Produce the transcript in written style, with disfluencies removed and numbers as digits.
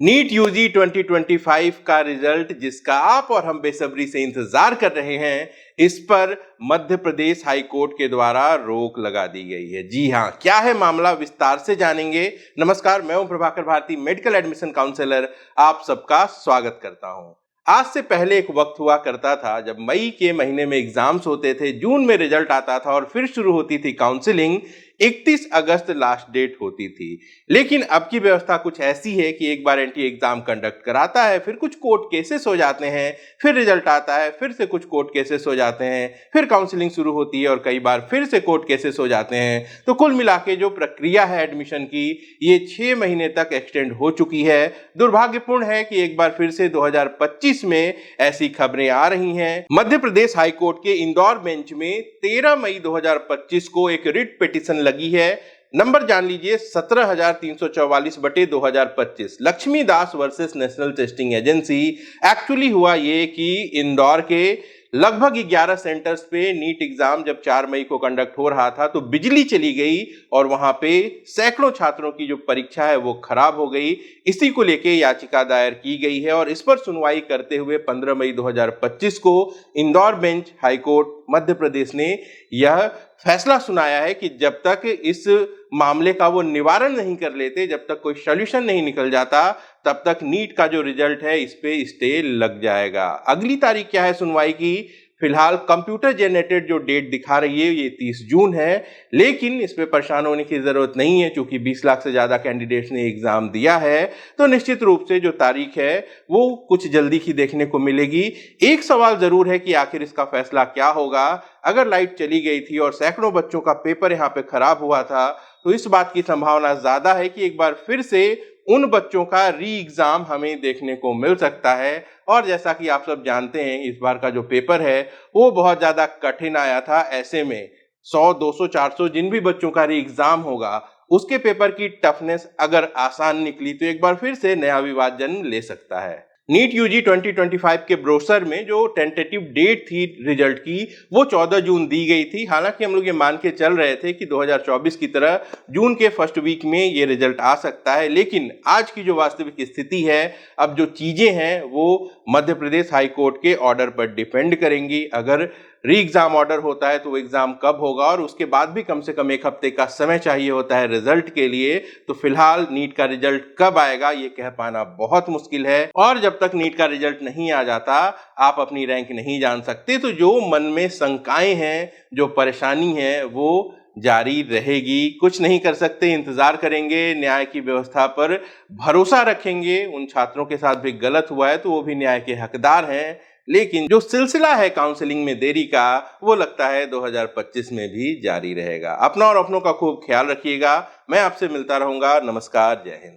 NEET UG 2025 का result जिसका आप और हम बेसब्री से इंतजार कर रहे हैं, इस पर मध्य प्रदेश हाई कोर्ट के द्वारा रोक लगा दी गई है। जी हां, क्या है मामला, विस्तार से जानेंगे। नमस्कार, मैं हूं Prabhakar Bharti, medical admission counsellor. आप सबका स्वागत करता हूं। आज से पहले एक वक्त हुआ करता था जब मई के महीने में एग्जाम्स होते थे, जून में रिजल्ट आता था और फिर शुरू होती थी काउंसलिंग। 31 अगस्त लास्ट डेट होती थी। लेकिन अब की व्यवस्था कुछ ऐसी है कि एक बार एंटी एग्जाम कंडक्ट कराता है, फिर कुछ कोर्ट केसेस हो जाते हैं, फिर रिजल्ट आता है, फिर से कुछ कोर्ट केसेस हो जाते हैं, फिर काउंसलिंग शुरू होती है और कई बार फिर से कोर्ट केसेस हो जाते हैं। तो कुल मिला के जो प्रक्रिया है एडमिशन की, ये 6 महीने तक एक्सटेंड हो चुकी है। दुर्भाग्यपूर्ण है कि एक बार फिर से 2025 में ऐसी खबरें आ रही हैं। मध्य प्रदेश हाई कोर्ट के इंदौर बेंच में 13 मई 2025 को एक रिट पिटीशन लगी है। नंबर जान लीजिए, 17,344/2025, Lakshmi Das versus national testing agency. Actually हुआ ये कि इंदौर के लगभग 11 सेंटर्स पे नीट एग्जाम जब 4 मई को कंडक्ट हो रहा था तो बिजली चली गई और वहां पे सैकड़ों छात्रों की जो परीक्षा है वो खराब हो गई। इसी को लेके याचिका दायर की गई है और इस पर सुनवाई करते हुए 15 मई 2025 को Indore bench high court Madhya Pradesh ने यह फैसला सुनाया है कि जब तक इस मामले का वो निवारण नहीं कर लेते, जब तक कोई सॉल्यूशन नहीं निकल जाता, तब तक नीट का जो रिजल्ट है इस पे स्टे लग जाएगा। अगली तारीख क्या है सुनवाई की? फिलहाल कंप्यूटर जनरेटेड जो डेट दिखा रही है ये 30 जून है, लेकिन इस पे परेशान होने की जरूरत नहीं है क्योंकि 20 लाख से ज्यादा कैंडिडेट्स ने एग्जाम दिया है। तो निश्चित रूप से जो तारीख है वो कुछ जल्दी ही देखने को मिलेगी। एक सवाल जरूर है कि आखिर इसका फैसला क्या होगा। अगर लाइट चली गई थी और सैकड़ों बच्चों का पेपर यहाँ पे खराब हुआ था, तो इस बात की संभावना ज्यादा है कि एक बार फिर से उन बच्चों का री एग्जाम हमें देखने को मिल सकता है। और जैसा कि आप सब जानते हैं, इस बार का जो पेपर है वो बहुत ज्यादा कठिन आया था। ऐसे में 100, 200, 400 जिन भी बच्चों का री एग्जाम होगा, उसके पेपर की टफनेस अगर आसान निकली तो एक बार फिर से नया विवाद जन्म ले सकता है। नीट यूजी 2025 के ब्रोशर में जो टेंटेटिव डेट थी रिजल्ट की, वो 14 जून दी गई थी। हालांकि हम लोग ये मान के चल रहे थे कि 2024 की तरह जून के फर्स्ट वीक में ये रिजल्ट आ सकता है, लेकिन आज की जो वास्तविक स्थिति है, अब जो चीजें हैं वो मध्य प्रदेश हाई कोर्ट के ऑर्डर पर डिपेंड करेंगी। अगर री एग्जाम ऑर्डर होता है तो वो एग्जाम कब होगा और उसके बाद भी कम से कम 1 हफ्ते का समय चाहिए होता है रिजल्ट के लिए। तो फिलहाल नीट का रिजल्ट कब आएगा ये कह पाना बहुत मुश्किल है और जब तक नीट का रिजल्ट नहीं आ जाता, आप अपनी रैंक नहीं जान सकते। तो जो मन में शंकाएं हैं, जो परेशानी है, वो जारी रहेगी। कुछ नहीं कर सकते, इंतजार करेंगे, न्याय की व्यवस्था पर भरोसा रखेंगे। उन छात्रों के साथ भी गलत हुआ है तो वो भी न्याय के हकदार हैं, लेकिन जो सिलसिला है काउंसलिंग में देरी का, वो लगता है 2025 में भी जारी रहेगा। अपना और अपनों का खूब ख्याल रखिएगा। मैं आपसे मिलता रहूंगा। नमस्कार, जय हिंद।